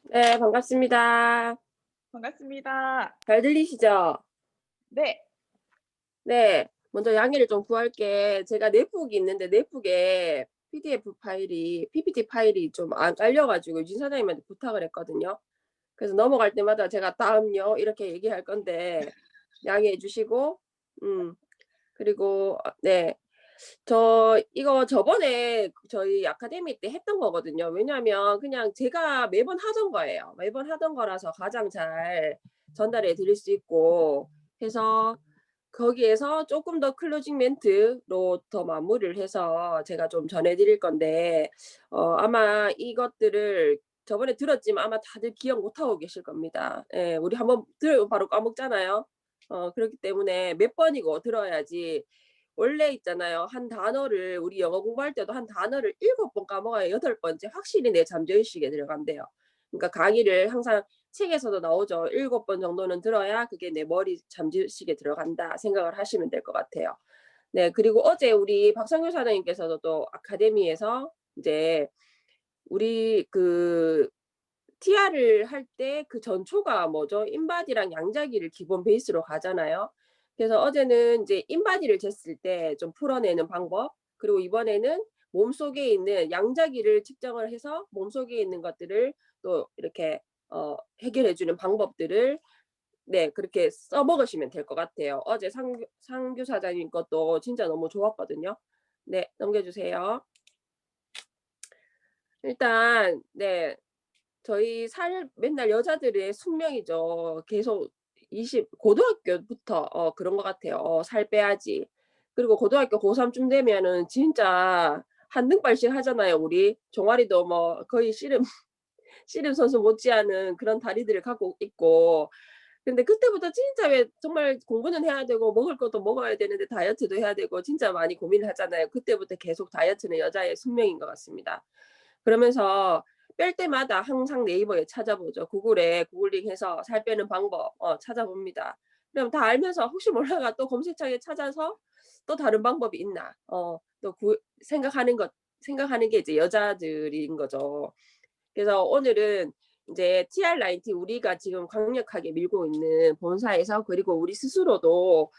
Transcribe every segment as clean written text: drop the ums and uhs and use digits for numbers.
네, 반갑습니다. 반갑습니다. 잘 들리시죠? 네. 네. 먼저 양해를 좀 구할게. 제가 넷북이 있는데 넷북에 PDF 파일이 PPT 파일이 좀 안 깔려 가지고 유진 사장님한테 부탁을 했거든요. 그래서 넘어갈 때마다 제가 "다음요." 이렇게 얘기할 건데 양해해 주시고 음 그리고 네. 저 이거 저번에 저희 아카데미 때 했던 거거든요. 왜냐하면 그냥 제가 매번 하던 거예요. 매번 하던 거라서 가장 잘 전달해 드릴 수 있고 해서 거기에서 쪼끔 더 클로징 멘트로 더 마무리를 해서 제가 좀 전해 드릴 건데 아마 이것들을 저번에 들었지만 아마 다들 기억 못 하고 계실 겁니다. 예. 우리 한번 들으면 바로 까먹잖아요. 그렇기 때문에 몇 번이고 들어야지 원래 있잖아요. 한 단어를 우리 영어 공부할 때도 한 단어를 7번 까먹어야 여덟 번째 확실히 내 잠재의식에 들어간대요. 그러니까 강의를 항상 책에서도 나오죠. 7번 정도는 들어야 그게 내 머리 잠재의식에 들어간다 생각을 하시면 될 것 같아요. 네. 그리고 어제 우리 박상규 사장님께서도 또 아카데미에서 이제 우리 TR을 할 때 그 전초가 뭐죠? 인바디랑 양자기를 기본 베이스로 가잖아요. 그래서 어제는 이제 인바디를 쟀을 때 좀 풀어내는 방법, 그리고 이번에는 몸속에 있는 양자기를 측정을 해서 몸속에 있는 것들을 또 이렇게 해결해 주는 방법들을 네 그렇게 써 먹으시면 될 것 같아요. 어제 상규 사장님 것도 진짜 너무 좋았거든요. 네 넘겨 주세요. 일단 네. 저희 살 맨날 여자들의 숙명이죠. 계속 20 고등학교부터 그런 것 같아요. '살 빼야지.' 그리고 고등학교 고3쯤 되면은 진짜 한등발씩 하잖아요 우리. 종아리도 뭐 거의 씨름 선수 못지않은 그런 다리들을 갖고 있고. 근데 그때부터 진짜 왜 정말 공부는 해야 되고 먹을 것도 먹어야 되는데 다이어트도 해야 되고 진짜 많이 고민을 하잖아요. 그때부터 계속 다이어트는 여자의 숙명인 것 같습니다. 그러면서 뺄 때마다 항상 네이버에 찾아보죠. 구글에 구글링해서 살 빼는 방법 찾아봅니다. 그럼 다 알면서 혹시 몰라가 또 검색창에 찾아서 또 다른 방법이 있나 또 생각하는 게 이제 여자들인 거죠. 그래서 오늘은 이제 TR90 우리가 지금 강력하게 밀고 있는 본사에서 그리고 우리 스스로도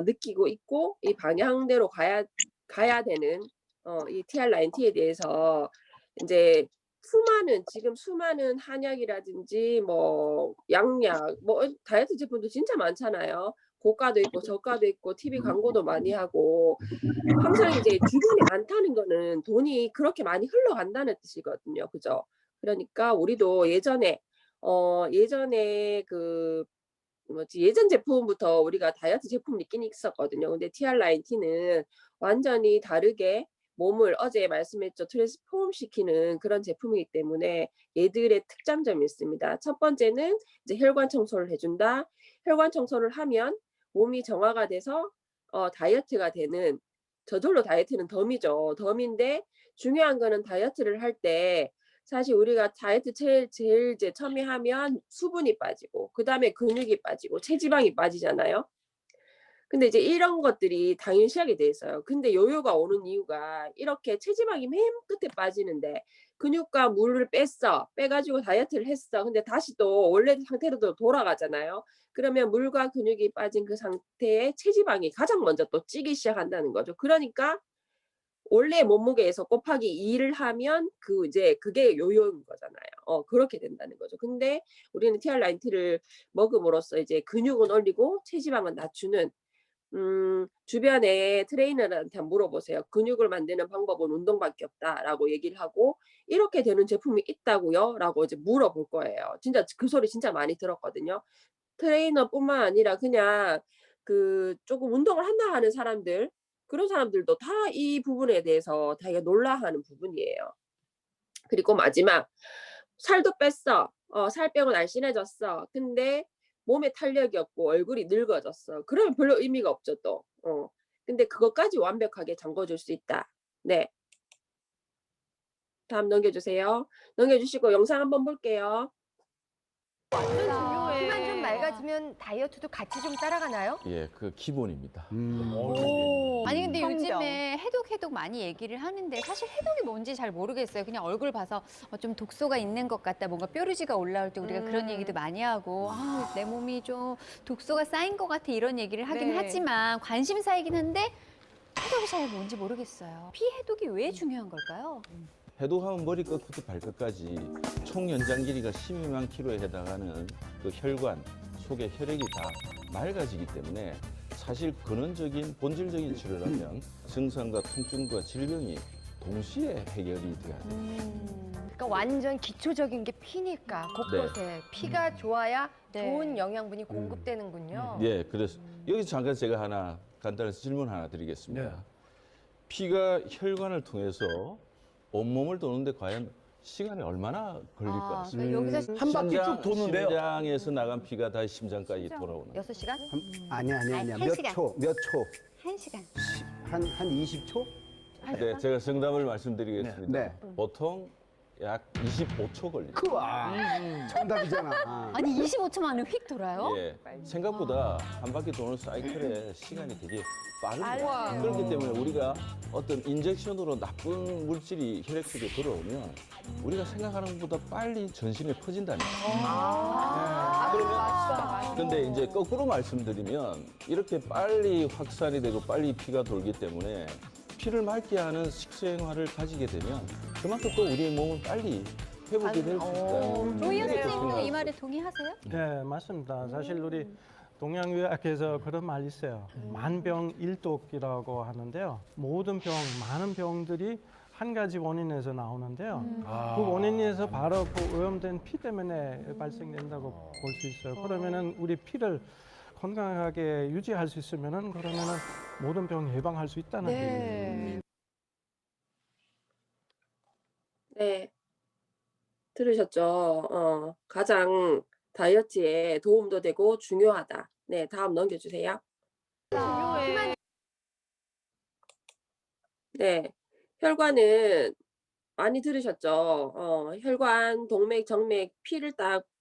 느끼고 있고 이 방향대로 가야 되는 이 TR90에 대해서 인제 수많은 한약이라든지 뭐 양약 뭐 다이어트 제품도 진짜 많잖아요. 고가도 있고 저가도 있고 TV 광고도 많이 하고 항상 이제 주변에 많다는 거는 돈이 그렇게 많이 흘러간다는 뜻이거든요. 그죠? 그러니까 우리도 예전에 예전 제품부터 우리가 다이어트 제품이 있긴 있었거든요. 근데 TR90는 완전히 다르게 몸을 어제 말씀했죠. 트랜스폼 시키는 그런 제품이기 때문에 얘들의 특장점이 있습니다. 첫 번째는 이제 혈관 청소를 해 준다. 혈관 청소를 하면 몸이 정화가 돼서 다이어트가 되는, 저절로 다이어트는 덤이죠. 덤인데 중요한 거는 다이어트를 할 때 사실 우리가 다이어트 제일 이제 처음에 하면 수분이 빠지고 그다음에 근육이 빠지고 체지방이 빠지잖아요. 근데 이제 이런 것들이 당연시하게 돼 있어요. 근데 요요가 오는 이유가 이렇게 체지방이 맨 끝에 빠지는데 근육과 물을 뺐어. 빼 가지고 다이어트를 했어. 근데 다시 또 원래 상태로 또 돌아가잖아요. 그러면 물과 근육이 빠진 그 상태에 체지방이 가장 먼저 또 찌기 시작한다는 거죠. 그러니까 원래 몸무게에서 곱하기 2를 하면 이제 그게 요요인 거잖아요. 그렇게 된다는 거죠. 근데 우리는 TR90를 먹음으로써 이제 근육은 올리고 체지방은 낮추는, 주변에 트레이너한테 한번 물어보세요. "근육을 만드는 방법은 운동밖에 없다."라고 얘기를 하고 "이렇게 되는 제품이 있다고요?"라고 이제 물어볼 거예요. 진짜 그 소리 진짜 많이 들었거든요. 트레이너뿐만 아니라 그냥 쪼금 운동을 한다 하는 사람들, 그런 사람들도 다 이 부분에 대해서 되게 놀라하는 부분이에요. 그리고 마지막 살도 뺐어. 살 빼고 날씬해졌어. 근데 몸에 탄력이 없고 얼굴이 늙어졌어. 그러면 별로 의미가 없죠 또. 근데 그것까지 완벽하게 잠궈 줄 수 있다. 네. 다음 넘겨 주세요. 넘겨 주시고 영상 한번 볼게요. 완전 중요해. 피만 좀 맑아지면 다이어트도 같이 좀 따라가나요? 예, 그 기본입니다. 아니 근데 성경. 요즘에 해독 많이 얘기를 하는데 사실 해독이 뭔지 잘 모르겠어요. 그냥 얼굴 봐서 좀 독소가 있는 것 같다. 뭔가 뾰루지가 올라올 때 우리가 그런 얘기도 많이 하고 내 몸이 좀 독소가 쌓인 것 같아 이런 얘기를 하긴 네. 하지만 관심사이긴 한데 해독이 잘 뭔지 모르겠어요. 피 해독이 왜 중요한 걸까요? 해독하면 머리끝부터 발끝까지 총 연장 길이가 12만 킬로에 해당하는 그 혈관 속의 혈액이 다 맑아지기 때문에 사실 근원적인 본질적인 치료를 하면 증상과 통증과 질병이 동시에 해결이 돼야 돼요. 그러니까 완전 기초적인 게 피니까 곳곳에 피가 좋아야 네. 좋은 영양분이 공급되는군요. 예, 그래서 여기서 잠깐 제가 하나 간단한 질문 하나 드리겠습니다. 피가 혈관을 통해서 온몸을 도는데 과연 시간이 얼마나 걸릴 것 같습니까? 그러니까 여기서 한 바퀴 쭉 도는데요. 심장에서 나간 피가 다시 심장까지 돌아오는. 6시간? 아니야. 한 몇 시간. 초? 1시간. 한 20초? 네, 제가 정답을 말씀드리겠습니다. 네. 보통 약 25초 걸립니다. 정답이잖아. 아니 25초 만에 휙 돌아요? 예, 생각보다 한 바퀴 도는 사이클의 시간이 되게 빠릅니다. 그렇기 때문에 우리가 어떤 인젝션으로 나쁜 물질이 혈액 속에 들어오면 우리가 생각하는 것보다 빨리 전신에 퍼진다는 거예요. 근데 이제 거꾸로 말씀드리면 이렇게 빨리 확산이 되고 빨리 피가 돌기 때문에 피를 맑게 하는 식생활을 가지게 되면 그만큼 또 우리의 몸은 빨리 회복이 될 수 있다. 조희연 이렇게 선생님도 이 생각합니다. 말에 동의하세요? 네, 맞습니다. 사실 우리 동양의학에서 그런 말이 있어요. 만병일독이라고 하는데요. 모든 병, 많은 병들이 한 가지 원인에서 나오는데요. 그 원인에서 바로 그 오염된 피 때문에 발생된다고 볼 수 있어요. 그러면은 우리 피를 건강하게 유지할 수 있으면은 그러면은 모든 병 예방할 수 있다는 얘기예요. 네. 들으셨죠? 가장 다이어트에 도움도 되고 중요하다. 네, 다음 넘겨주세요. 중요해. 네, 혈관은 많이 들으셨죠? 혈관, 동맥, 정맥, 피를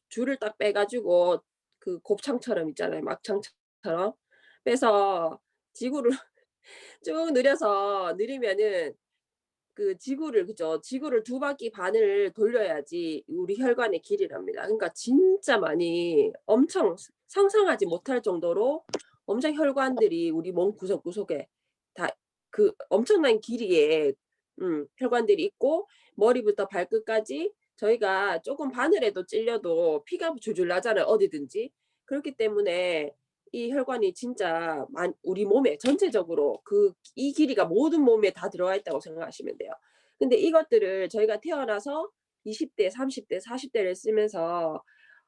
줄을 딱 빼가지고 그 곱창처럼 있잖아요. 막창처럼 빼서 지구를 쭉 느리면은 그 그죠? 지구를 2바퀴 반을 돌려야지 우리 혈관의 길이랍니다. 그러니까 진짜 많이 엄청 상상하지 못할 정도로 엄청 혈관들이 우리 몸 구석구석에 다 그 엄청난 길이의 혈관들이 있고 머리부터 발끝까지 저희가 조금 바늘에도 찔려도 피가 줄줄 나잖아요, 어디든지. 그렇기 때문에 이 혈관이 진짜 우리 몸에 전체적으로 이 길이가 모든 몸에 다 들어가 있다고 생각하시면 돼요. 근데 이것들을 저희가 태어나서 20대, 30대, 40대를 쓰면서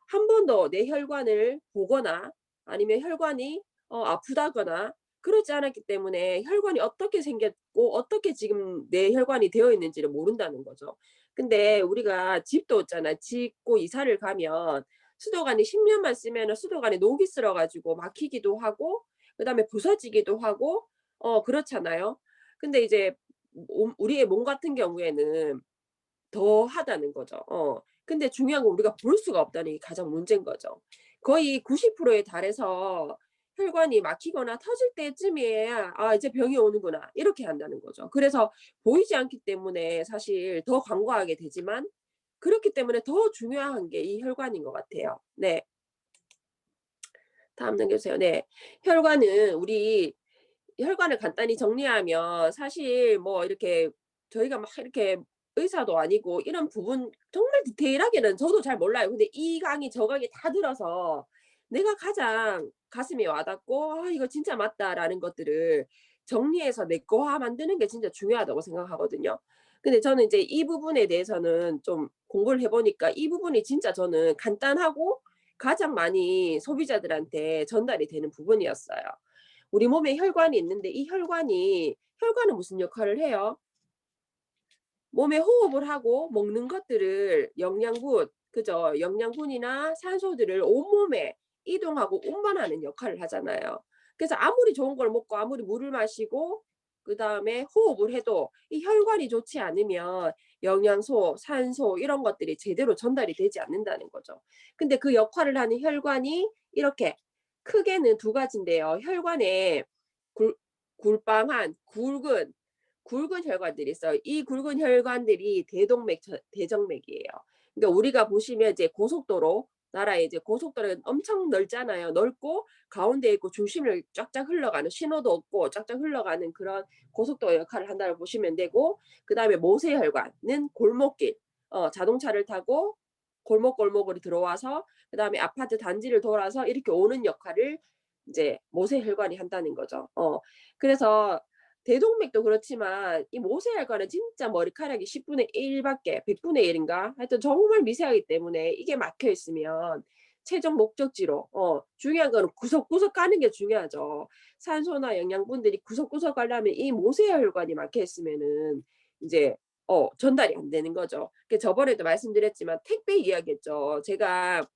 한 번도 내 혈관을 보거나 아니면 혈관이 아프다거나 그러지 않았기 때문에 혈관이 어떻게 생겼고 어떻게 지금 내 혈관이 되어 있는지를 모른다는 거죠. 근데 우리가 집도 있잖아요. 짓고 이사를 가면 수도관이 10년만 쓰면은 수도관이 녹이 슬어 가지고 막히기도 하고 그다음에 부서지기도 하고 그렇잖아요. 근데 이제 우리의 몸 같은 경우에는 더하다는 거죠. 근데 중요한 건 우리가 볼 수가 없다는 게 가장 문제인 거죠. 거의 90%에 달해서 혈관이 막히거나 터질 때쯤이야 '아 이제 병이 오는구나.' 이렇게 한다는 거죠. 그래서 보이지 않기 때문에 사실 더 간과하게 되지만 그렇기 때문에 더 중요한 게 이 혈관인 것 같아요. 네. 다음 넘겨주세요. 네. 혈관을 간단히 정리하면 사실 뭐 이렇게 저희가 막 이렇게 의사도 아니고 이런 부분 정말 디테일하게는 저도 잘 몰라요. 근데 이 강의 저 강의 다 들어서 내가 가장 가슴에 와닿고 '아 이거 진짜 맞다.'라는 것들을 정리해서 내 거화 만드는 게 진짜 중요하다고 생각하거든요. 근데 저는 이제 이 부분에 대해서는 좀 공부를 해 보니까 이 부분이 진짜 저는 간단하고 가장 많이 소비자들한테 전달이 되는 부분이었어요. 우리 몸에 혈관이 있는데 이 혈관은 무슨 역할을 해요? 몸에 호흡을 하고 먹는 것들을 그죠? 영양분이나 산소들을 온몸에 이동하고 운반하는 역할을 하잖아요. 그래서 아무리 좋은 걸 먹고 아무리 물을 마시고 그다음에 호흡을 해도 이 혈관이 좋지 않으면 영양소, 산소 이런 것들이 제대로 전달이 되지 않는다는 거죠. 근데 그 역할을 하는 혈관이 이렇게 크게는 두 가지인데요. 혈관에 굴빵한 굵은 혈관들이 있어요. 이 굵은 혈관들이 대동맥, 대정맥이에요. 그러니까 우리가 보시면 이제 고속도로 나라에 이제 고속도로가 엄청 넓잖아요. 넓고 가운데 있고 중심을 쫙쫙 흘러가는 신호도 없고 쫙쫙 흘러가는 그런 고속도로 역할을 한다고 보시면 되고 그다음에 모세혈관은 골목길 자동차를 타고 골목골목으로 들어와서 그다음에 아파트 단지를 돌아서 이렇게 오는 역할을 이제 모세혈관이 한다는 거죠. 그래서 대동맥도 그렇지만 이 모세혈관은 진짜 머리카락이 10분의 1밖에 100분의 1인가 하여튼 정말 미세하기 때문에 이게 막혀 있으면 최종 목적지로 중요한 거는 구석구석 가는 게 중요하죠. 산소나 영양분들이 구석구석 가려면 이 모세혈관이 막혀 있으면은 이제 전달이 안 되는 거죠. 저번에도 말씀드렸지만 택배 이야기했죠. 제가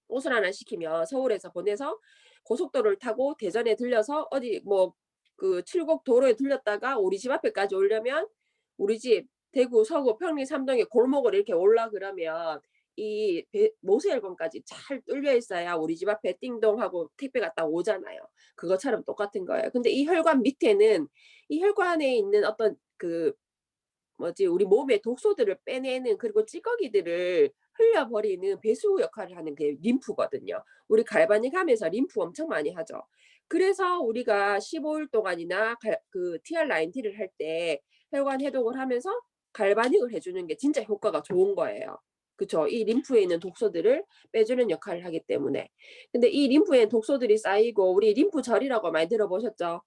옷을 하나 시키면 서울에서 보내서 고속도로를 타고 대전에 들려서 어디 뭐 그 칠곡 도로에 들렸다가 우리 집 앞에까지 오려면 우리 집 대구 서구 평리 삼동에 골목을 이렇게 올라 그러면 이 모세혈관까지 잘 뚫려 있어야 우리 집 앞에 띵동하고 택배가 딱 오잖아요. 그것처럼 똑같은 거예요. 근데 이 혈관 밑에는 이 혈관에 있는 어떤 그 우리 몸의 독소들을 빼내는 그리고 찌꺼기들을 흘려버리는 배수 역할을 하는 게 림프거든요. 우리 갈바닉 하면서 림프 엄청 많이 하죠. 그래서 우리가 15일 동안이나 그 TR9T를 할 때 혈관 해독을 하면서 갈바닉을 해주는 게 진짜 효과가 좋은 거예요. 그쵸? 이 림프에 있는 독소들을 빼주는 역할을 하기 때문에. 근데 이 림프에 독소들이 쌓이고 우리 림프절이라고 많이 들어보셨죠?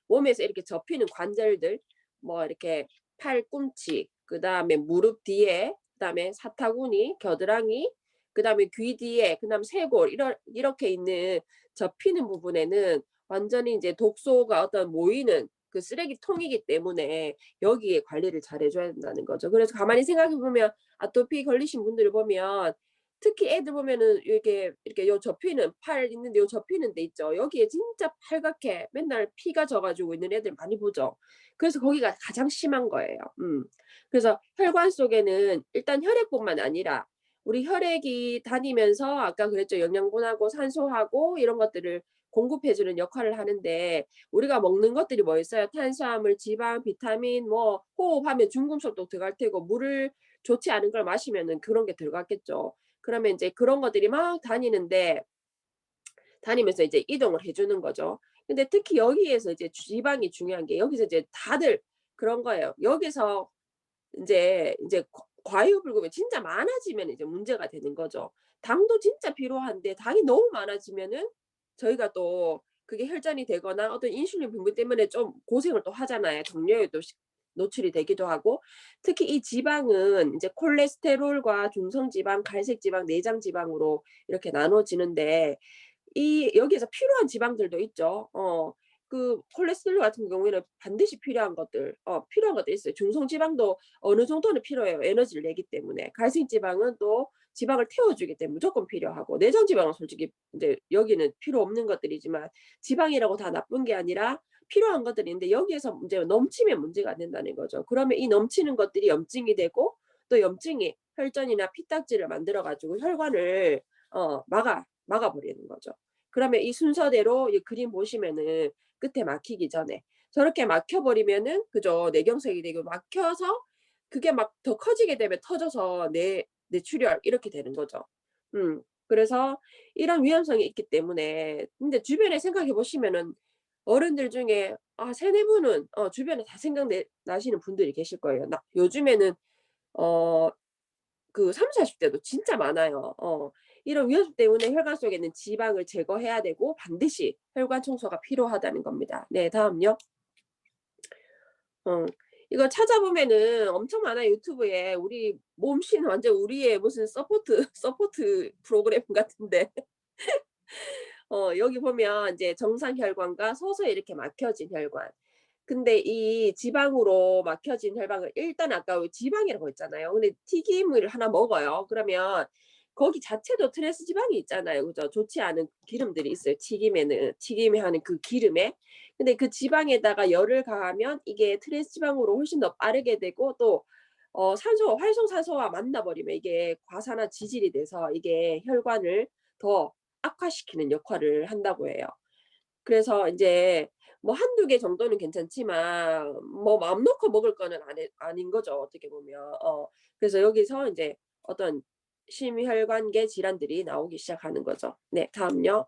몸에서 이렇게 접히는 관절들 뭐 이렇게 팔꿈치, 그다음에 무릎 뒤에, 그다음에 사타구니, 겨드랑이, 그다음에 귀 뒤에, 그다음 쇄골 이렇게 있는 접히는 부분에는 완전히 이제 독소가 어떤 모이는 그 쓰레기통이기 때문에 여기에 관리를 잘 해줘야 된다는 거죠. 그래서 가만히 생각해 보면 아토피 걸리신 분들을 보면 특히 애들 보면은 이렇게 요 접히는 팔 있는데 요 접히는 데 있죠. 여기에 진짜 빨갛게 맨날 피가 져가지고 있는 애들 많이 보죠. 그래서 거기가 가장 심한 거예요. 그래서 혈관 속에는 일단 혈액뿐만 아니라 우리 혈액이 다니면서 아까 그랬죠. 영양분하고 산소하고 이런 것들을 공급해주는 역할을 하는데 우리가 먹는 것들이 뭐 있어요? 탄수화물, 지방, 비타민, 뭐 호흡하면 중금속도 들어갈 테고 물을 좋지 않은 걸 마시면은 그런 게 들어갔겠죠. 그러면 이제 그런 것들이 막 다니면서 이제 이동을 해주는 거죠. 근데 특히 여기에서 이제 지방이 중요한 게 여기서 이제 다들 그런 거예요. 여기서 이제 과유불급이 진짜 많아지면 이제 문제가 되는 거죠. 당도 진짜 필요한데 당이 너무 많아지면은 저희가 또 그게 혈전이 되거나 어떤 인슐린 분비 때문에 좀 고생을 또 하잖아요. 당뇨에 또 노출이 되기도 하고 특히 이 지방은 이제 콜레스테롤과 중성지방, 갈색지방, 내장지방으로 이렇게 나눠지는데 여기에서 필요한 지방들도 있죠. 그 콜레스테롤 같은 경우에는 반드시 필요한 것들 있어요. 중성지방도 어느 정도는 필요해요. 에너지를 내기 때문에. 갈색지방은 또 지방을 태워주기 때문에 무조건 필요하고 내장지방은 솔직히 이제 여기는 필요 없는 것들이지만 지방이라고 다 나쁜 게 아니라 필요한 것들이 있는데 여기에서 이제 넘치면 문제가 안 된다는 거죠. 그러면 이 넘치는 것들이 염증이 되고 또 염증이 혈전이나 피딱지를 만들어 가지고 혈관을 막아버리는 거죠. 그러면 이 순서대로 이 그림 보시면은 끝에 막히기 전에 저렇게 막혀버리면은 그죠 뇌경색이 되고 막혀서 그게 막 더 커지게 되면 터져서 뇌출혈 이렇게 되는 거죠. 그래서 이런 위험성이 있기 때문에 근데 주변에 생각해 보시면은 어른들 중에 세네 분은 주변에 다 생각나시는 분들이 계실 거예요. 요즘에는 그 30, 40대도 진짜 많아요. 이런 위험성 때문에 혈관 속에 있는 지방을 제거해야 되고 반드시 혈관 청소가 필요하다는 겁니다. 네, 다음요. 이거 찾아보면은 엄청 많아요. 유튜브에 우리 몸신 완전 우리의 무슨 서포트 프로그램 같은데 여기 보면 이제 정상 혈관과 서서히 이렇게 막혀진 혈관. 근데 이 지방으로 막혀진 혈관을 일단 아까 지방이라고 했잖아요. 근데 튀김을 하나 먹어요. 그러면 거기 자체도 트랜스 지방이 있잖아요. 그죠? 좋지 않은 기름들이 있어요. 튀김에 하는 그 기름에. 근데 그 지방에다가 열을 가하면 이게 트랜스 지방으로 훨씬 더 빠르게 되고 또 산소 활성산소와 만나버리면 이게 과산화 지질이 돼서 이게 혈관을 더 악화시키는 역할을 한다고 해요. 그래서 인제 뭐 1-2개 정도는 괜찮지만 뭐 마음 놓고 먹을 거는 아닌 거죠, 어떻게 보면. 그래서 여기서 인제 어떤 심혈관계 질환들이 나오기 시작하는 거죠. 네, 다음요.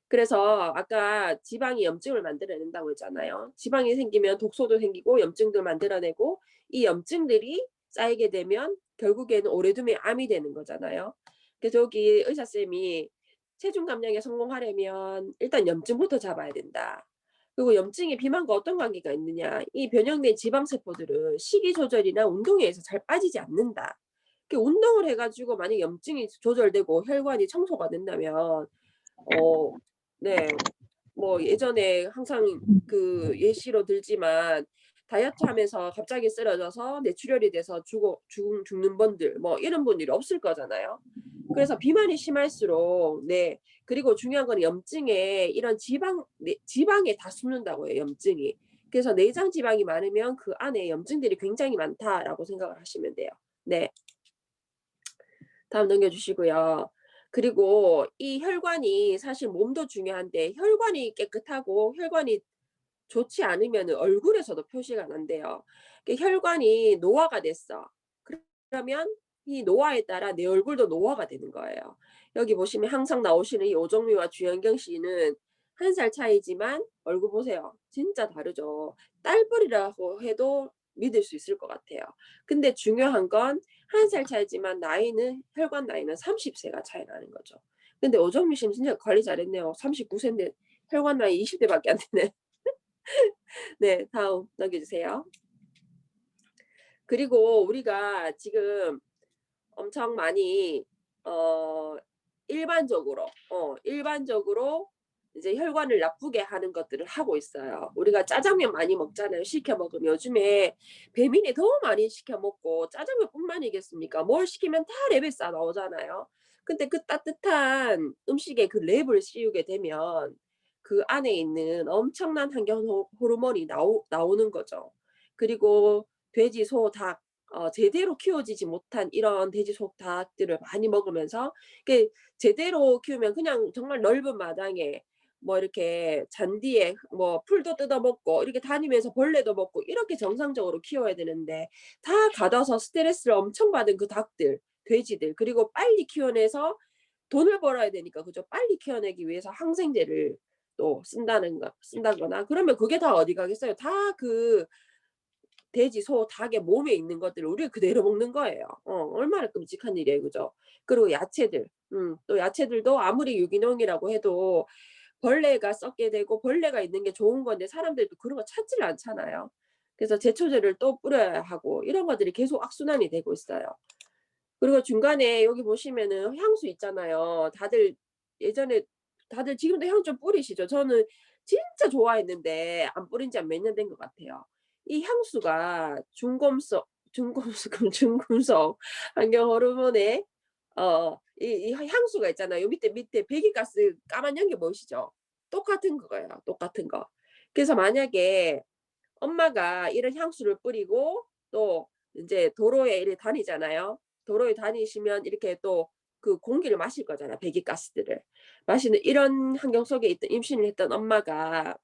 그래서 아까 지방이 염증을 만들어낸다고 했잖아요. 지방이 생기면 독소도 생기고 염증도 만들어내고 이 염증들이 쌓이게 되면 결국에는 오래 두면 암이 되는 거잖아요. 그래서 여기 의사 쌤이 체중 감량에 성공하려면 일단 염증부터 잡아야 된다. 그리고 염증에 비만과 어떤 관계가 있느냐. 이 변형된 지방 세포들은 식이 조절이나 운동에 의해서 잘 빠지지 않는다. 그 운동을 해 가지고 만약에 염증이 조절되고 혈관이 청소가 된다면 네. 뭐 예전에 항상 그 예시로 들지만 다이어트 하면서 갑자기 쓰러져서 뇌출혈이 돼서 죽는 분들 뭐 이런 분들이 없을 거잖아요. 그래서 비만이 심할수록 네. 그리고 중요한 건 염증에 이런 지방에 다 숨는다고 해요, 염증이. 그래서 내장 지방이 많으면 그 안에 염증들이 굉장히 많다라고 생각을 하시면 돼요. 네. 다음 넘겨 주시고요. 그리고 이 혈관이 사실 몸도 중요한데 혈관이 깨끗하고 혈관이 좋지 않으면은 얼굴에서도 표시가 난대요. 혈관이 노화가 됐어. 그러면 이 노화에 따라 내 얼굴도 노화가 되는 거예요. 여기 보시면 항상 나오시는 이 오정미와 주현경 씨는 1살 차이지만 얼굴 보세요. 진짜 다르죠. 딸뻘이라고 해도 믿을 수 있을 것 같아요. 근데 중요한 건 1살 차이지만 혈관 나이는 30세가 차이 나는 거죠. 근데 오정미 씨는 진짜 관리 잘했네요. 39세인데 혈관 나이 20대밖에 안 되네. 네, 다음 넘겨주세요. 그리고 우리가 지금 엄청 많이 어 일반적으로 이제 혈관을 나쁘게 하는 것들을 하고 있어요. 우리가 짜장면 많이 먹잖아요, 시켜 먹으면. 요즘에 배민이 너무 많이 시켜 먹고 짜장면뿐만이겠습니까? 뭘 시키면 다 랩에 싸 나오잖아요. 근데 그 따뜻한 음식에 그 랩을 씌우게 되면 그 안에 있는 엄청난 환경 호르몬이 나오는 거죠. 그리고 돼지, 소, 닭 제대로 키워지지 못한 이런 돼지, 소, 닭들을 많이 먹으면서 이게 제대로 키우면 그냥 정말 넓은 마당에 뭐 이렇게 잔디에 뭐 풀도 뜯어 먹고 이렇게 다니면서 벌레도 먹고 이렇게 정상적으로 키워야 되는데 다 가둬서 스트레스를 엄청 받은 그 닭들, 돼지들 그리고 빨리 키워내서 돈을 벌어야 되니까 그죠? 빨리 키워내기 위해서 항생제를 또 쓴다거나 그러면 그게 다 어디 가겠어요? 다 그 돼지, 소, 닭의 몸에 있는 것들을 우리가 그대로 먹는 거예요. 얼마나 끔찍한 일이에요. 그죠? 그리고 야채들. 또 야채들도 아무리 유기농이라고 해도 벌레가 썩게 되고 벌레가 있는 게 좋은 건데 사람들도 그런 거 찾지를 않잖아요. 그래서 제초제를 또 뿌려야 하고 이런 것들이 계속 악순환이 되고 있어요. 그리고 중간에 여기 보시면은 향수 있잖아요. 예전에 다들 지금도 향 좀 뿌리시죠? 저는 진짜 좋아했는데 안 뿌린 지 한 몇 년 된 것 같아요. 이 향수가 중금속 환경 호르몬에 이 향수가 있잖아요. 요 밑에 배기가스 까만 연기 보이시죠? 똑같은 거예요, 똑같은 거. 그래서 만약에 엄마가 이런 향수를 뿌리고 또 인제 도로에 이렇게 다니잖아요. 도로에 다니시면 이렇게 또 그 공기를 마실 거잖아요, 배기가스들을. 마시는 이런 환경 속에 있던 임신을 했던 엄마가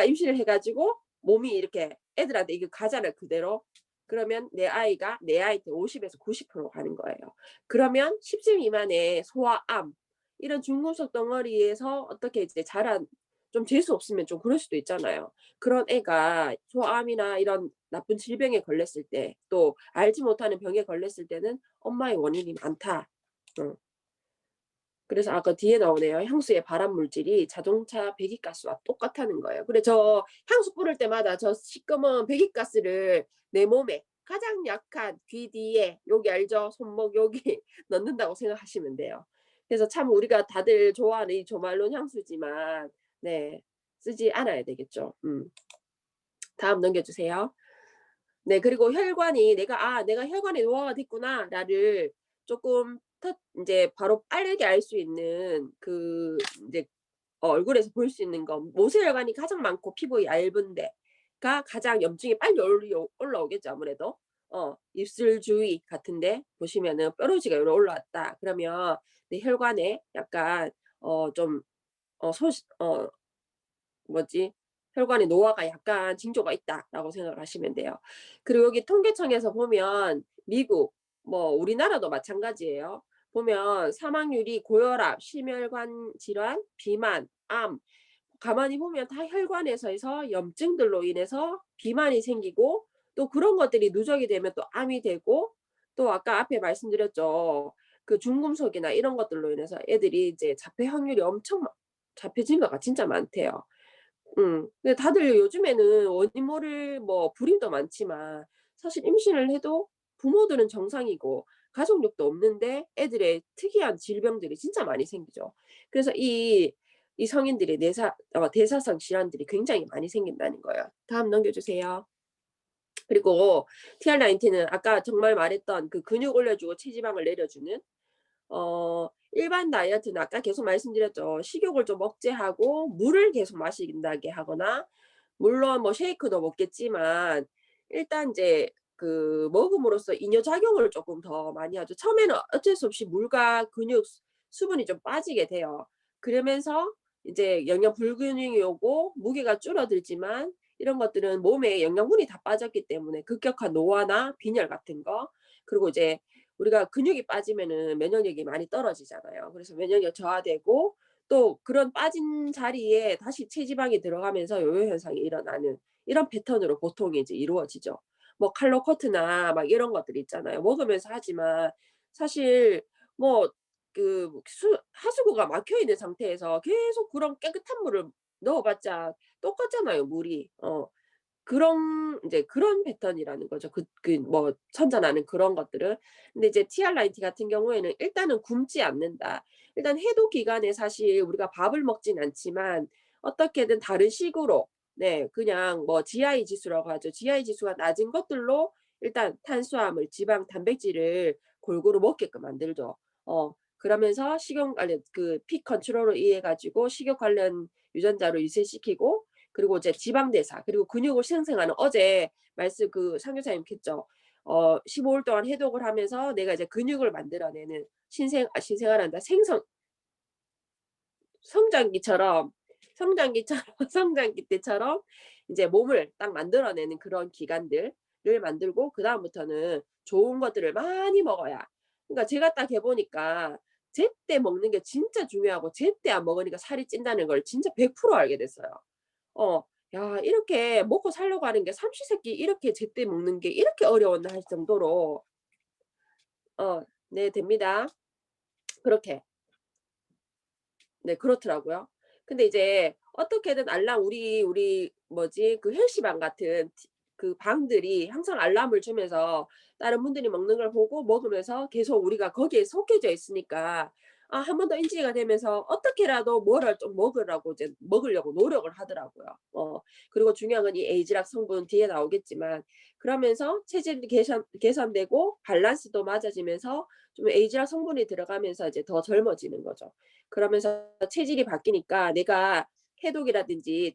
임신을 해 가지고 몸이 이렇게 애들한테 이게 가잖아요, 그대로. 그러면 내 아이한테 50에서 90% 가는 거예요. 그러면 10세 미만의 소아 암 이런 중금속 덩어리에서 어떻게 이제 자란 좀 재수 없으면 좀 그럴 수도 있잖아요. 그런 애가 소아암이나 이런 나쁜 질병에 걸렸을 때 또 알지 못하는 병에 걸렸을 때는 엄마의 원인이 많다. 어. 그래서 아까 뒤에 나오네요. 향수의 발암 물질이 자동차 배기가스와 똑같다는 거예요. 그래 저 향수 뿌릴 때마다 저 시꺼먼 배기가스를 내 몸에 가장 약한 귀 뒤에 여기 알죠? 손목 여기 넣는다고 생각하시면 돼요. 그래서 참 우리가 다들 좋아하는 이 조말론 향수지만 네 쓰지 않아야 되겠죠. 다음 넘겨주세요. 네 그리고 혈관이 내가 혈관에 노화가 됐구나를 조금 인제 바로 빠르게 알 수 있는 그 인제 얼굴에서 볼 수 있는 거 모세혈관이 가장 많고 피부 얇은데 가장 염증이 빨리 올라오겠죠, 아무래도. 입술 주위 같은데 보시면은 뾰루지가 요러 올라왔다. 그러면 내 혈관에 약간 좀 소시 뭐지? 혈관에 노화가 약간 징조가 있다라고 생각을 하시면 돼요. 그리고 여기 통계청에서 보면 미국, 뭐 우리나라도 마찬가지예요. 보면 사망률이 고혈압, 심혈관 질환, 비만, 암 가만히 보면 다 혈관에서 염증들로 인해서 비만이 생기고 또 그런 것들이 누적이 되면 또 암이 되고 또 아까 앞에 말씀드렸죠. 그 중금속이나 이런 것들로 인해서 애들이 이제 자폐 확률이 엄청 자폐 증가가 진짜 많대요. 근데 다들 요즘에는 원인 모를 뭐 불임도 많지만 사실 임신을 해도 부모들은 정상이고 가족력도 없는데 애들의 특이한 질병들이 진짜 많이 생기죠. 그래서 이 성인들의 대사성 질환들이 굉장히 많이 생긴다는 거예요. 다음 넘겨 주세요. 그리고 TR19는 아까 정말 말했던 그 근육 올려주고 체지방을 내려주는 일반 다이어트는 아까 계속 말씀드렸죠. 식욕을 좀 억제하고 물을 계속 마신다게 하거나 물론 뭐 쉐이크도 먹겠지만 일단 인제 그 먹음으로써 이뇨작용을 쪼끔 더 많이 하죠. 처음에는 어쩔 수 없이 물과 근육 수분이 좀 빠지게 돼요. 그러면서 이제 영양 불균형이 오고 무게가 줄어들지만 이런 것들은 몸에 영양분이 다 빠졌기 때문에 급격한 노화나 빈혈 같은 거 그리고 이제 우리가 근육이 빠지면은 면역력이 많이 떨어지잖아요. 그래서 면역력 저하되고 또 그런 빠진 자리에 다시 체지방이 들어가면서 요요 현상이 일어나는 이런 패턴으로 보통 이제 이루어지죠. 뭐 칼로 커트나 막 이런 것들이 있잖아요. 먹으면서 하지만 사실 뭐 그 하수구가 막혀 있는 상태에서 계속 그런 깨끗한 물을 넣어 봤자 똑같잖아요, 물이. 그런 인제 그런 패턴이라는 거죠. 뭐 선전하는 그런 것들은. 근데 이제 TR90 같은 경우에는 일단은 굶지 않는다. 일단 해독 기간에 사실 우리가 밥을 먹진 않지만 어떻게든 다른 식으로 네 그냥 뭐 GI 지수라고 하죠. GI 지수가 낮은 것들로 일단 탄수화물, 지방, 단백질을 골고루 먹게끔 만들죠. 그러면서 식용 관련 그 핏 컨트롤을 이해해 가지고 식욕 관련 유전자를 유세시키고 그리고 이제 지방 대사 그리고 근육을 생성하는 어제 말씀 그 상교사님 했죠. 15일 동안 해독을 하면서 내가 이제 근육을 만들어내는 신생아란다. 성장기처럼 성장기처럼 성장기 때처럼 이제 몸을 딱 만들어내는 그런 기관들을 만들고 그다음부터는 좋은 것들을 많이 먹어야 그러니까 제가 딱 해 보니까 제때 먹는 게 진짜 중요하고 제때 안 먹으니까 살이 찐다는 걸 진짜 100% 알게 됐어요. 어. 야 이렇게 먹고 살려고 하는 게 삼시세끼 이렇게 제때 먹는 게 이렇게 어려웠나 할 정도로 네 됩니다. 그렇게. 네 그렇더라고요. 근데 이제 어떻게든 우리 뭐지 그 헬스방 같은 그 방들이 항상 알람을 주면서 다른 분들이 먹는 걸 보고 먹으면서 계속 우리가 거기에 속해져 있으니까 한 번 더 인지가 되면서 어떻게라도 뭐를 좀 먹으라고 이제 먹으려고 노력을 하더라고요. 그리고 중요한 건 이 에이지락 성분 뒤에 나오겠지만 그러면서 체질이 개선되고 밸런스도 맞아지면서 좀 에이지락 성분이 들어가면서 이제 더 젊어지는 거죠. 그러면서 체질이 바뀌니까 내가 해독이라든지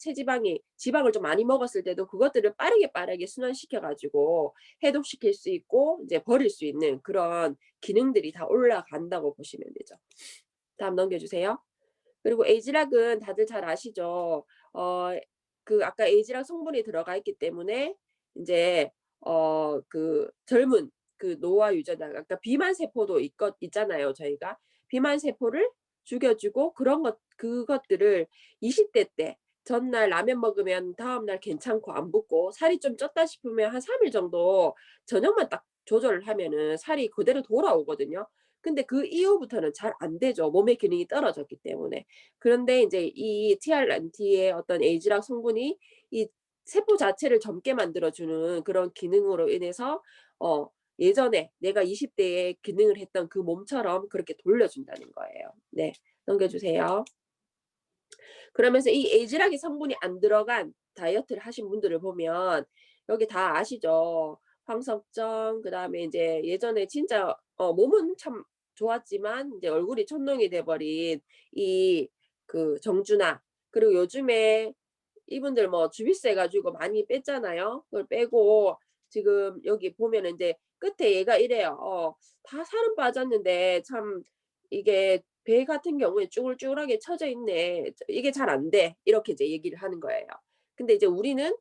지방을 좀 많이 먹었을 때도 그것들을 빠르게 순환시켜 가지고 해독시킬 수 있고 이제 버릴 수 있는 그런 기능들이 다 올라간다고 보시면 되죠. 다음 넘겨 주세요. 그리고 에이지락은 다들 잘 아시죠? 그 아까 에이지락 성분이 들어가 있기 때문에 인제 그 젊은 그 노화 유전자 아까 비만 세포도 있잖아요, 저희가. 비만 세포를 죽여 주고 그것들을 20대 때 전날 라면 먹으면 다음날 괜찮고 안 붓고 살이 좀 쪘다 싶으면 한 3일 정도 저녁만 딱 조절을 하면은 살이 그대로 돌아오거든요. 근데 그 이후부터는 잘 안 되죠. 몸의 기능이 떨어졌기 때문에. 그런데 인제 이 TRNT의 어떤 에이지락 성분이 이 세포 자체를 젊게 만들어 주는 그런 기능으로 인해서 예전에 내가 20 대에 기능을 했던 그 몸처럼 그렇게 돌려준다는 거예요. 네. 넘겨 주세요. 그러면서 이 에이지락의 성분이 안 들어간 다이어트를 하신 분들을 보면 여기 다 아시죠? 황석정 그다음에 인제 예전에 진짜 몸은 참 좋았지만 이제 얼굴이 촌농이 돼 버린 이 그 정준하 그리고 요즘에 이분들 뭐 주비세 가지고 많이 뺐잖아요. 그걸 빼고 지금 여기 보면은 이제 끝에 얘가 이래요. 다 살은 빠졌는데 참 이게 배 같은 경우에 쭈글쭈글하게 처져 있네. 이게 잘 안 돼. 이렇게 이제 얘기를 하는 거예요. 근데 이제 우리는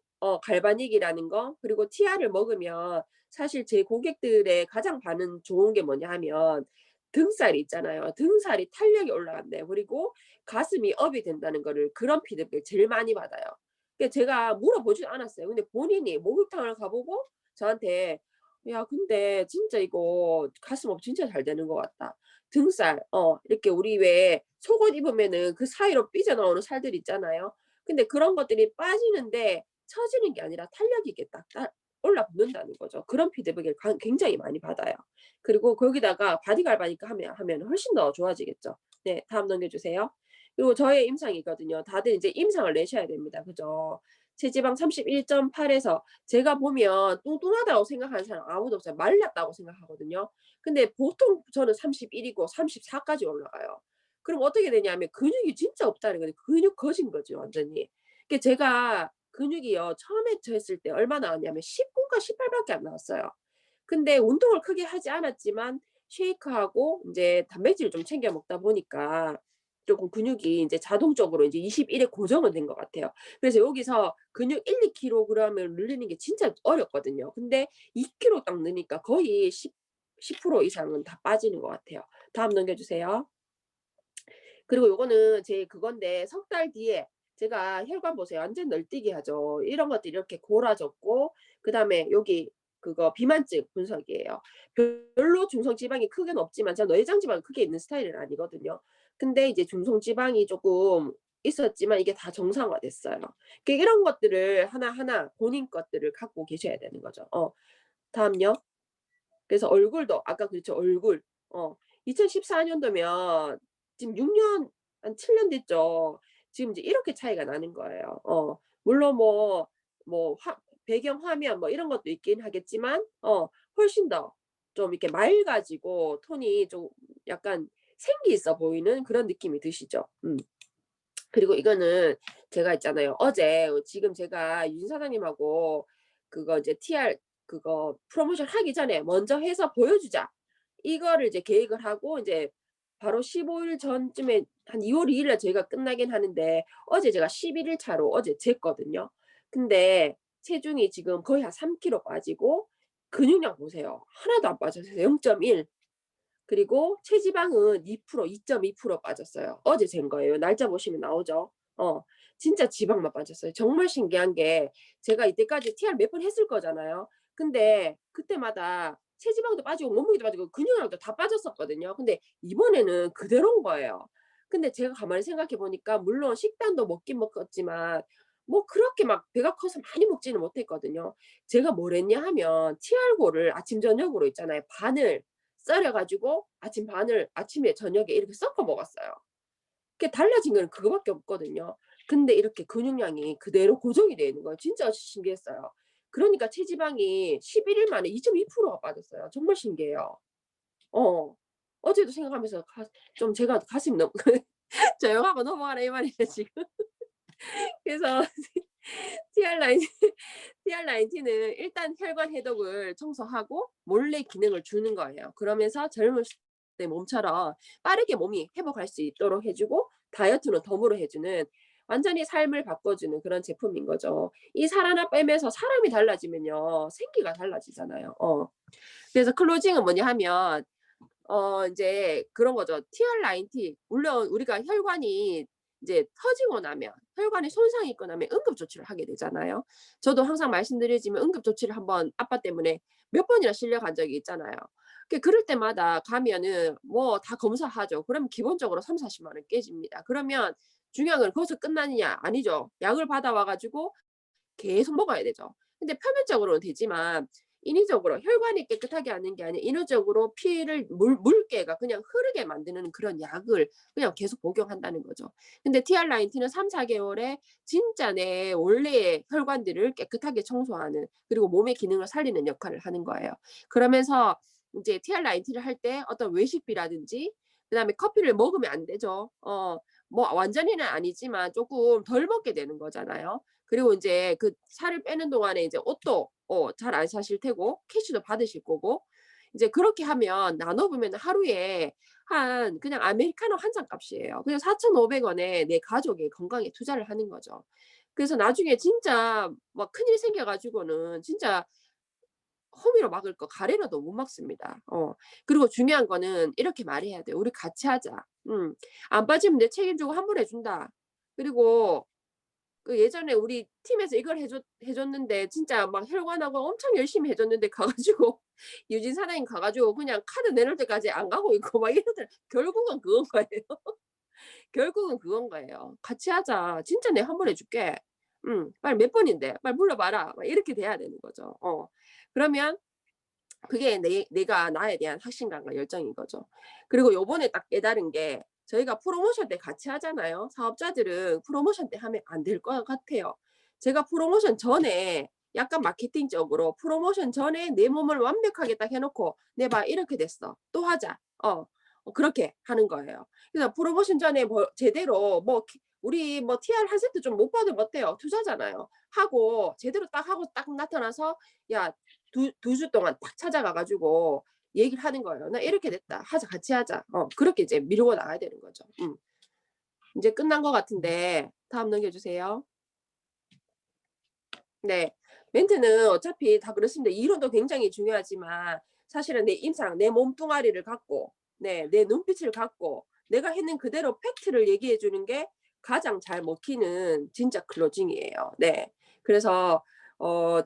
갈바닉이라는 거 그리고 티아를 먹으면 사실 제 고객들의 가장 반응 좋은 게 뭐냐 하면 등살이 있잖아요. 등살이 탄력이 올라간대요. 그리고 가슴이 업이 된다는 거를 그런 피드백을 제일 많이 받아요. 그러니까 제가 물어보지 않았어요. 근데 본인이 목욕탕을 가보고 저한테 "야 근데 진짜 이거 가슴업 진짜 잘 되는 것 같다. 등살 이렇게 우리 왜 속옷 입으면은 그 사이로 삐져나오는 살들 있잖아요. 근데 그런 것들이 빠지는데 처지는 게 아니라 탄력이 이게 딱딱 올라붙는다는 거죠. 그런 피드백을 굉장히 많이 받아요. 그리고 거기다가 바디 갈바니까 하면 훨씬 더 좋아지겠죠. 네. 다음 넘겨주세요. 그리고 저의 임상이거든요. 다들 이제 임상을 내셔야 됩니다. 그죠? 체지방 31.8에서 제가 보면 뚱뚱하다고 생각하는 사람 아무도 없어요. 말랐다고 생각하거든요. 근데 보통 저는 31이고 34까지 올라가요. 그럼 어떻게 되냐면 근육이 진짜 없다는 거죠. 근육 거진 거죠, 완전히. 그러니까 제가 근육이요. 처음에 했을 때 얼마 나왔냐면 19가 18밖에 안 나왔어요. 근데 운동을 크게 하지 않았지만 쉐이크하고 인제 단백질을 좀 챙겨 먹다 보니까 쪼금 근육이 인제 자동적으로 인제 21에 고정은 된 것 같아요. 그래서 여기서 근육 1-2 킬로그램을 늘리는 게 진짜 어렵거든요. 근데 2 킬로 딱 느니까 거의 10% 이상은 다 빠지는 것 같아요. 다음 넘겨주세요. 그리고 요거는 제 그건데 석 달 뒤에 제가 혈관 보세요. 완전 널뛰게 하죠. 이런 것들이 이렇게 골아졌고 그다음에 여기 그거 비만증 분석이에요. 별로 중성 지방이 크게는 없지만 제가 내장 지방이 크게 있는 스타일은 아니거든요. 근데 이제 중성 지방이 쪼끔 있었지만 이게 다 정상화됐어요. 그러니까 이런 것들을 하나하나 본인 것들을 갖고 계셔야 되는 거죠. 다음요. 그래서 얼굴도 아까 그렇죠. 얼굴. 2014년도면 지금 6년 한 7년 됐죠. 지금 이제 이렇게 차이가 나는 거예요. 물론 뭐 배경 화면 뭐 이런 것도 있긴 하겠지만 훨씬 더 좀 이렇게 맑아지고 톤이 좀 약간 생기 있어 보이는 그런 느낌이 드시죠? 그리고 이거는 제가 있잖아요. 어제 지금 제가 윤 사장님하고 그거 이제 TR 그거 프로모션 하기 전에 먼저 해서 보여주자. 이거를 이제 계획을 하고 이제 바로 15일 전쯤에 한 2월 2일 날 저희가 끝나긴 하는데 어제 제가 11일 차로 어제 쟀거든요. 근데 체중이 지금 거의 한 3 킬로 빠지고 근육량 보세요. 하나도 안 빠졌어요. 0.1. 그리고 체지방은 2% 2.2% 빠졌어요. 어제 잰 거예요. 날짜 보시면 나오죠. 진짜 지방만 빠졌어요. 정말 신기한 게 제가 이때까지 TR 몇 번 했을 거잖아요. 근데 그때마다 체지방도 빠지고 몸무게도 빠지고 근육량도 다 빠졌었거든요. 근데 이번에는 그대로인 거예요. 근데 제가 가만히 생각해 보니까 물론 식단도 먹긴 먹었지만 뭐 그렇게 막 배가 커서 많이 먹지는 못했거든요. 제가 뭘 했냐 하면 TR고를 아침 저녁으로 있잖아요. 반을 썰어 가지고 아침 반을 아침에 저녁에 이렇게 섞어 먹었어요. 그게 달라진 거는 그거밖에 없거든요. 근데 이렇게 근육량이 그대로 고정이 되어 있는 거예요. 진짜 신기했어요. 그러니까 체지방이 11일 만에 2.2%가 빠졌어요. 정말 신기해요. 어. 어제도 생각하면서 좀 제가 가슴이 너무 조용하고 넘어가라 이 말이에요 지금. 그래서 TR9 TR19는 일단 혈관 해독을 청소하고 몰래 기능을 주는 거예요. 그러면서 젊었을 때 몸처럼 빠르게 몸이 회복할 수 있도록 해 주고 다이어트는 덤으로 해 주는 완전히 삶을 바꿔주는 그런 제품인 거죠. 이 살 하나 빼면서 사람이 달라지면요. 생기가 달라지잖아요. 그래서 클로징은 뭐냐 하면 인제 그런 거죠. TR90 물론 우리가 혈관이 이제 터지고 나면 혈관에 손상이 있고 나면 응급 조치를 하게 되잖아요. 저도 항상 말씀드리지만 응급 조치를 한번 아빠 때문에 몇 번이나 실려간 적이 있잖아요. 그럴 때마다 가면은 뭐 다 검사하죠. 그러면 기본적으로 30-40만 원 깨집니다. 그러면 중요한 건 거기서 끝나느냐? 아니죠. 약을 받아와 가지고 계속 먹어야 되죠. 근데 표면적으로는 되지만 인위적으로 혈관이 깨끗하게 하는 게 아니라 인위적으로 피를 물기가 그냥 흐르게 만드는 그런 약을 그냥 계속 복용한다는 거죠. 근데 TR90는 3-4개월에 진짜 내 원래의 혈관들을 깨끗하게 청소하는 그리고 몸의 기능을 살리는 역할을 하는 거예요. 그러면서 인제 TR90를 할 때 어떤 외식비라든지 그다음에 커피를 먹으면 안 되죠. 뭐 완전히는 아니지만 쪼끔 덜 먹게 되는 거잖아요. 그리고 이제 그 살을 빼는 동안에 이제 옷도 잘 안 사실 테고 캐시도 받으실 거고 이제 그렇게 하면 나눠 보면 하루에 한 그냥 아메리카노 한 잔 값이에요. 그냥 4,500원에 내 가족의 건강에 투자를 하는 거죠. 그래서 나중에 진짜 막 큰일 생겨 가지고는 진짜 호미로 막을 거 가래로도 못 막습니다. 그리고 중요한 거는 이렇게 말해야 돼요. "우리 같이 하자. 안 빠지면 내 책임지고 환불해 준다." 그리고 그 예전에 우리 팀에서 이걸 해 줬는데 진짜 막 혈관하고 엄청 열심히 해 줬는데 가 가지고 유진 사장님 가 가지고 그냥 카드 내놓을 때까지 안 가고 있고 막 이러더라. 결국은 그건 거예요. 결국은 그건 거예요. "같이 하자. 진짜 내가 환불해 줄게. 빨리 몇 번인데. 빨리 불러 봐라." 막 이렇게 돼야 되는 거죠. 그러면 그게 내가 나에 대한 확신감과 열정인 거죠. 그리고 요번에 딱 깨달은 게 저희가 프로모션 때 같이 하잖아요. 사업자들은 프로모션 때 하면 안 될 것 같아요. 제가 프로모션 전에 약간 마케팅적으로 프로모션 전에 내 몸을 완벽하게 딱 해 놓고 "네 봐. 이렇게 됐어. 또 하자." 그렇게 하는 거예요. 그래서 프로모션 전에 뭐 제대로 뭐 우리 뭐 TR 한 세트 좀 못 받으면 어때요? 투자잖아요. 하고 제대로 딱 하고 딱 나타나서 야 두 주 동안 딱 찾아가 가지고 얘기를 하는 거예요. "나 이렇게 됐다. 하자. 같이 하자." 그렇게 이제 밀고 나가야 되는 거죠. 인제 끝난 것 같은데 다음 넘겨 주세요. 네. 멘트는 어차피 다 그렇습니다. 이론도 굉장히 중요하지만 사실은 내 인상, 내 몸뚱아리를 갖고 내 눈빛을 갖고 내가 있는 그대로 팩트를 얘기해 주는 게 가장 잘 먹히는 진짜 클로징이에요. 네. 그래서 어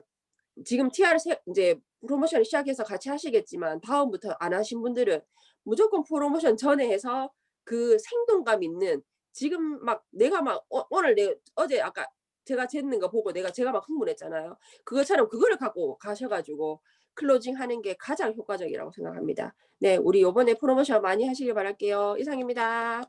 지금 TR 인제 프로모션을 시작해서 같이 하시겠지만 다음부터 안 하신 분들은 무조건 프로모션 전에 해서 그 생동감 있는 지금 막 내가 막 오늘 어제 아까 제가 쟀는 거 보고 제가 막 흥분했잖아요. 그것처럼 그거를 갖고 가셔 가지고 클로징하는 게 가장 효과적이라고 생각합니다. 네. 우리 요번에 프로모션 많이 하시길 바랄게요. 이상입니다.